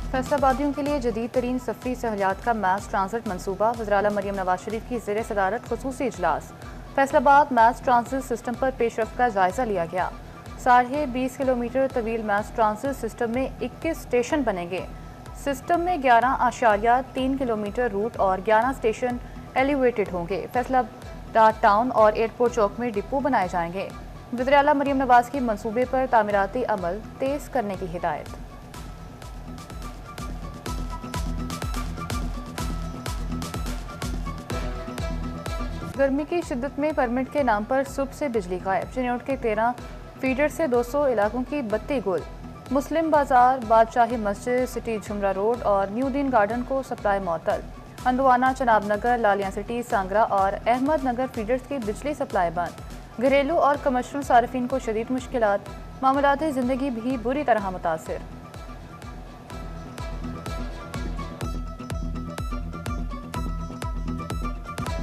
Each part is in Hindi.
फैसलाबादियों के लिए जदीद तरीन सफरी सहूलियात का मैस ट्रांजिट मनसूबा। वज़ीर-ए-आला मरियम नवाज शरीफ की ज़ेर सदारत खुसूसी इजलास। फैसलाबाद मैस ट्रांजिट सिस्टम पर पेशरफ का जायजा लिया गया। 20.5 किलोमीटर तवील मैस ट्रांजिट सिस्टम में 21 स्टेशन बनेंगे। सिस्टम में 11.3 किलोमीटर रूट और 11 स्टेशन एलिवेटेड होंगे। फैसलाबाद टाउन और एयरपोर्ट चौक में डिपो बनाए जाएंगे। वज़ीर-ए-आला मरियम नवाज की मनसूबे पर तामीराती अमल तेज करने की हिदायत। गर्मी की शिद्दत में परमिट के नाम पर सुबह से बिजली गायब। चिन्योट के 13 फीडर से 200 इलाकों की बत्ती गुल। मुस्लिम बाजार, बादशाही मस्जिद, सिटी झुमरा रोड और न्यू दीन गार्डन को सप्लाई मअतल। हंदवाना, चनाब नगर, लालिया सिटी, सांगरा और अहमद नगर फीडर्स की बिजली सप्लाई बंद। घरेलू और कमर्शियल सार्फिन को शदीद मुश्किलात। मामूलाती जिंदगी भी बुरी तरह मुतासिर।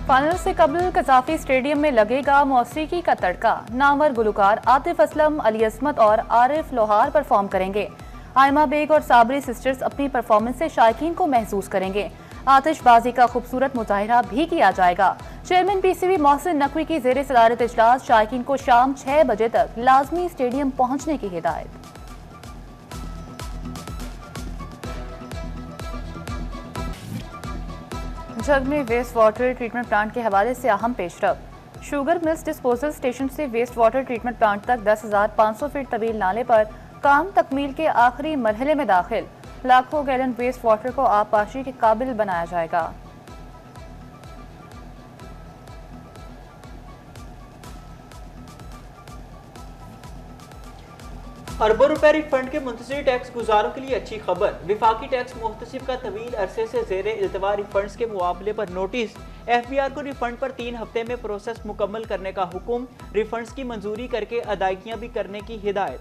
फाइनल से कबल कजाफी स्टेडियम में लगेगा मौसीकी का तड़का। नामवर गुलकार आतिफ असलम, अली असमत और आरिफ लोहार परफॉर्म करेंगे। आयमा बेग और साबरी सिस्टर्स अपनी परफॉर्मेंस से शायकीन को महसूस करेंगे। आतिशबाजी का खूबसूरत मुजाहिरा भी किया जाएगा। चेयरमैन पीसीबी मोहसिन नकवी की ज़ेर सदारत इजलास। शायकीन को शाम 6 बजे तक लाजमी स्टेडियम पहुंचने की हिदायत। जग में वेस्ट वाटर ट्रीटमेंट प्लांट के हवाले से अहम पेशरफ। शुगर मिल्स डिस्पोजल स्टेशन से वेस्ट वाटर ट्रीटमेंट प्लांट तक 10,500 फीट तवील नाले पर काम तकमील के आखिरी मरहले में दाखिल। लाखों गैलन वेस्ट वाटर को आबपाशी के काबिल बनाया जाएगा। अरबों रुपए रिफंड के मुंतज़िर टैक्स गुजारों के लिए अच्छी खबर। विफाकी टैक्स मुहतसिब का तवील अरसे से ज़ेर इल्तवा रिफंड्स के मुआवले पर नोटिस। एफबीआर को रिफंड पर 3 हफ्ते में प्रोसेस मुकम्मल करने का हुक्म। रिफंड्स की मंजूरी करके अदायगियां भी करने की हिदायत।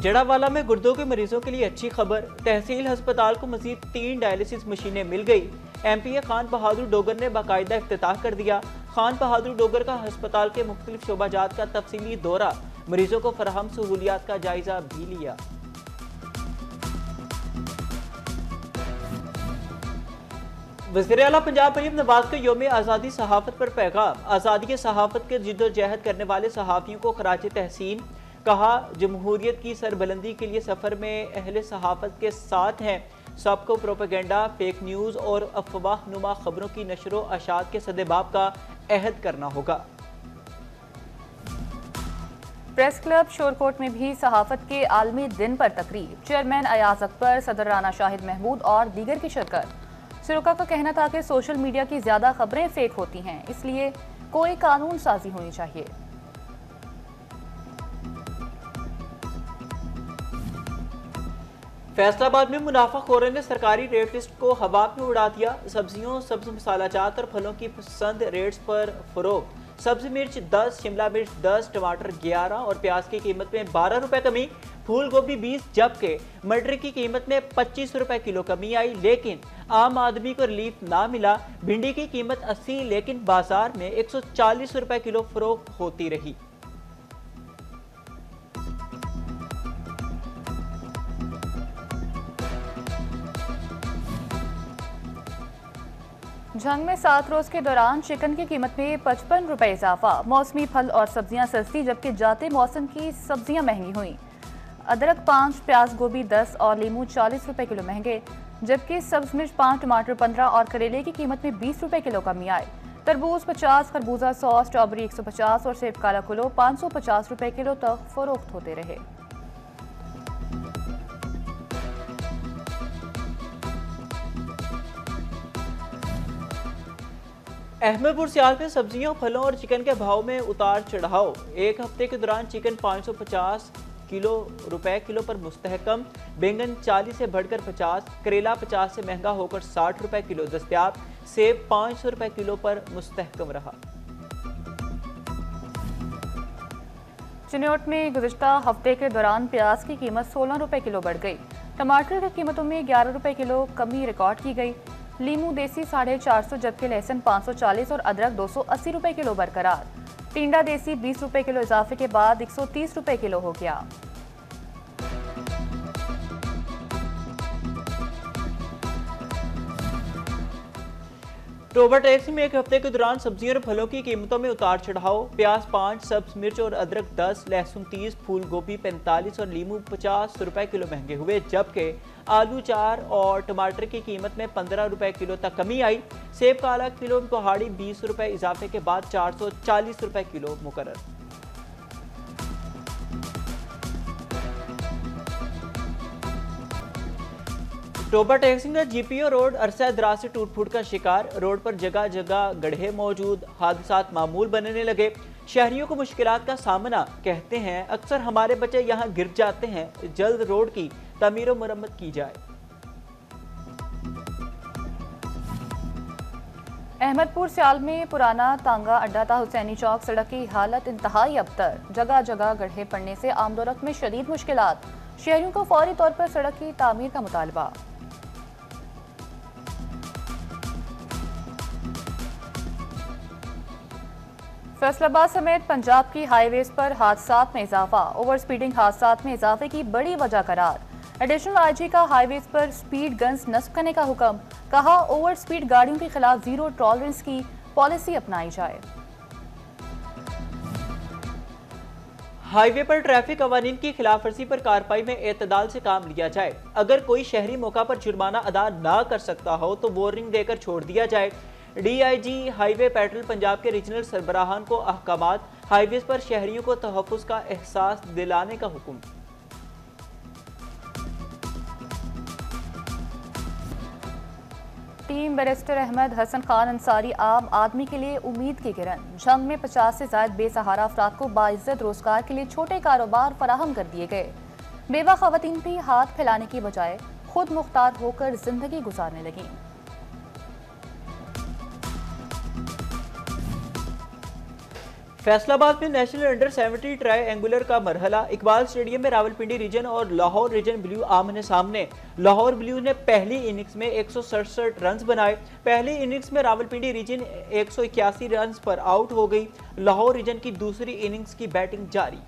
जड़ावाला में गुर्दों के मरीजों के लिए अच्छी खबर। तहसील अस्पताल को मजीद 3 डायलिसिस मशीनें मिल गई। एमपीए खान बहादुर डोगर ने बाकायदा इफ्तिताह कर दिया। खान बहादुर डोगर का अस्पताल के मुख्तलिफ शोबाजात का तफसीली दौरा। मरीजों को फराहम सहूलियात का जायजा भी लिया। वज़ीर-ए-आला पंजाब मरियम नवाज के यौम आज़ादी सहाफ़त पर पैगाम। आज़ादी सहाफ़त के जिद्दोजहद करने वाले सहाफ़ियों को खराज तहसीन। कहा, जमहूरियत की सरबलंदी के लिए सफ़र में अहले सहाफ़त के साथ हैं। सबको प्रोपेगेंडा, फेक न्यूज़ और अफवाह नुमा खबरों की नशर व अशात के सदेबाब का अहद करना होगा। प्रेस क्लब शोरकोट में भी सहाफत के आलमी दिन पर तकरीब। चेयरमैन अयाज अकबर, सदर राना शाहिद महमूद और दीगर की शिरकत। शुरका का कहना था कि सोशल मीडिया की ज्यादा खबरें फेक होती हैं, इसलिए कोई कानून साजी होनी चाहिए। फैसलाबाद में मुनाफाखोरों ने सरकारी रेट लिस्ट को हवा में उड़ा दिया। सब्जियों, सब्ज मसालाजात और फलों की पसंद रेट्स पर फरोख्त। सब्जी मिर्च 10, शिमला मिर्च 10, टमाटर 11 और प्याज की कीमत में 12 रुपए कमी। फूल गोभी 20 जबकि मटर की कीमत में 25 रुपए किलो कमी आई, लेकिन आम आदमी को रिलीफ ना मिला। भिंडी की कीमत 80 लेकिन बाजार में 140 रुपए किलो फरोख्त होती रही। जंग में 7 रोज के दौरान चिकन की कीमत में 55 रुपए इजाफा। मौसमी फल और सब्जियां सस्ती जबकि जाते मौसम की सब्जियां महंगी हुई। अदरक 5, प्याज गोभी 10 और लीमू 40 रुपए किलो महंगे, जबकि सब्ज मिर्च 5, टमाटर 15 और करेले की कीमत में 20 रुपए किलो कमी आई। तरबूज 50, खरबूजा 100, स्ट्रॉबेरी 150 और सेब काला किलो 550 रुपए किलो तक फरोख्त होते रहे। अहमदपुर सियाल में सब्जियों, फलों और चिकन के भाव में उतार चढ़ाव। एक हफ्ते के दौरान चिकन 550 रुपए किलो पर मुस्तहकम। बैंगन 40 से बढ़कर 50, करेला 50 से महंगा होकर 60 रुपए किलो दस्तयाब। सेब 500 रुपए किलो पर मुस्तहकम रहा। चिन्योट में गुज़िश्ता हफ्ते के दौरान प्याज की कीमत 16 रुपए किलो बढ़ गई। टमाटर की कीमतों में 11 रुपए किलो कमी रिकॉर्ड की गई। लीमू देसी 450 जबकि लहसुन 540 और अदरक 280 रुपए किलो बरकरार। टिंडा देसी 20 रुपए किलो इजाफे के बाद 130 रुपए किलो हो गया। अक्टूबर टैक्स में एक हफ्ते के दौरान सब्जियों और फलों की कीमतों में उतार चढ़ाव। प्याज 5, सब्ज मिर्च और अदरक 10, लहसुन 30, फूल गोभी 45 और नींबू 50 रुपए किलो महंगे हुए, जबकि आलू 4 और टमाटर की कीमत में 15 रुपए किलो तक कमी आई। सेब का आला किलो पहाड़ी 20 रुपए इजाफे के बाद 440 रुपए किलो मुकर्रर। टोबा टैक्सिंग का जीपीओ रोड अरसा दराज से टूट फूट का शिकार। रोड पर जगह जगह गड्ढे मौजूद, हादसात मामूल बनने लगे। शहरियों को मुश्किलात का सामना, कहते हैं अक्सर हमारे बच्चे यहाँ गिर जाते हैं। जल्द रोड की तमीर और मरम्मत की जाए। अहमदपुर सियाल में पुराना तांगा अड्डा था हुसैनी चौक सड़क की हालत इंतहाई अबतर। जगह जगह गड्ढे पड़ने से आमदोरफ्त में शदीद मुश्किलात। शहरियों को फौरी तौर पर सड़क की तामीर का मुतालबा। फैसलाबाद समेत पंजाब की हाईवेज पर हादसात में इजाफा। ओवर स्पीडिंग हादसात में इजाफे की बड़ी वजह करार। एडिशनल आईजी का हाईवेज पर स्पीड गन्स नस्ब करने का हुक्म। कहा ओवर स्पीड गाड़ियों के खिलाफ जीरो टॉलरेंस की पॉलिसी अपनाई जाए। हाईवे पर ट्रैफिक कवानीन की खिलाफवर्जी पर कार्रवाई में एतदाल से काम लिया जाए। अगर कोई शहरी मौका पर जुर्माना अदा ना कर सकता हो तो वार्निंग देकर छोड़ दिया जाए। डीआईजी हाईवे पेट्रोल पंजाब के रीजनल सरबराहान को अहकामात। हाईवेज पर शहरियों को तहफ्फुज़ का एहसास दिलाने का हुक्म। टीम बैरिस्टर अहमद हसन खान अंसारी आम आदमी के लिए उम्मीद की किरण। जंग में 50 से ज्यादा बेसहारा अफराद को बाइज्जत रोजगार के लिए छोटे कारोबार फराहम कर दिए गए। बेवा खवातीन भी हाथ फैलाने की बजाय खुद मुख्तार होकर जिंदगी गुजारने लगी। फैसलाबाद में नेशनल अंडर 70 ट्राई एंगुलर का मरहला। इकबाल स्टेडियम में रावलपिंडी रीजन और लाहौर रीजन ब्लू आमने सामने। लाहौर ब्लू ने पहली इनिंग्स में 167 रन बनाए। पहली इनिंग्स में रावलपिंडी रीजन 181 रन पर आउट हो गई। लाहौर रीजन की दूसरी इनिंग्स की बैटिंग जारी।